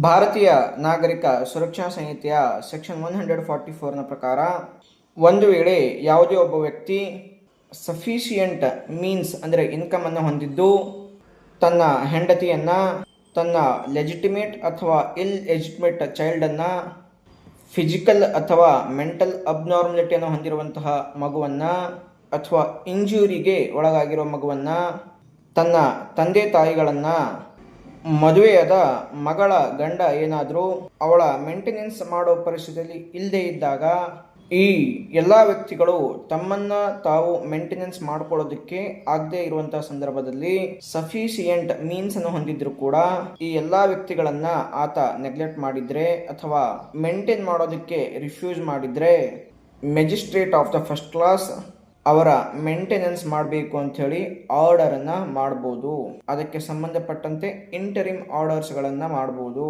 ಭಾರತೀಯ ನಾಗರಿಕ ಸುರಕ್ಷಾ ಸಂಹಿತೆಯ ಸೆಕ್ಷನ್ 144ನ ಪ್ರಕಾರ ಒಂದು ವೇಳೆ ಯಾವುದೇ ಒಬ್ಬ ವ್ಯಕ್ತಿ ಸಫಿಷಿಯಂಟ್ ಮೀನ್ಸ್ ಅಂದರೆ ಇನ್ಕಮನ್ನು ಹೊಂದಿದ್ದು ತನ್ನ ಹೆಂಡತಿಯನ್ನು, ತನ್ನ ಲೆಜಿಟಿಮೇಟ್ ಅಥವಾ ಇಲ್ ಎಜಿಟಿಮೇಟ್ ಚೈಲ್ಡನ್ನು, ಫಿಸಿಕಲ್ ಅಥವಾ ಮೆಂಟಲ್ ಅಬ್ನಾರ್ಮಲಿಟಿಯನ್ನು ಹೊಂದಿರುವಂತಹ ಮಗುವನ್ನು ಅಥವಾ ಇಂಜುರಿಗೆ ಒಳಗಾಗಿರೋ ಮಗುವನ್ನು, ತನ್ನ ತಂದೆ ತಾಯಿಗಳನ್ನು, ಮದುವೆಯಾದ ಮಗಳ ಗಂಡ ಏನಾದರೂ ಅವಳ ಮೇಂಟೆನೆನ್ಸ್ ಮಾಡೋ ಪರಿಸ್ಥಿತಿಯಲ್ಲಿ ಇಲ್ಲದೇ ಇದ್ದಾಗ ಈ ಎಲ್ಲ ವ್ಯಕ್ತಿಗಳು ತಮ್ಮನ್ನು ತಾವು ಮೇಂಟೆನೆನ್ಸ್ ಮಾಡ್ಕೊಳ್ಳೋದಕ್ಕೆ ಆಗದೇ ಇರುವಂತಹ ಸಂದರ್ಭದಲ್ಲಿ ಸಫಿಷಿಯಂಟ್ ಮೀನ್ಸ್ ಅನ್ನು ಹೊಂದಿದ್ರು ಕೂಡ ಈ ಎಲ್ಲ ವ್ಯಕ್ತಿಗಳನ್ನ ಆತ ನೆಗ್ಲೆಕ್ಟ್ ಮಾಡಿದ್ರೆ ಅಥವಾ ಮೇಂಟೈನ್ ಮಾಡೋದಕ್ಕೆ ರಿಫ್ಯೂಸ್ ಮಾಡಿದ್ರೆ magistrate of the first class ಅವರ ಮೇಂಟೆನೆನ್ಸ್ ಮಾಡಬೇಕು ಅಂಥೇಳಿ ಆರ್ಡರನ್ನು ಮಾಡ್ಬೋದು. ಅದಕ್ಕೆ ಸಂಬಂಧಪಟ್ಟಂತೆ ಇಂಟರಿಮ್ ಆರ್ಡರ್ಸ್ಗಳನ್ನು ಮಾಡ್ಬೋದು.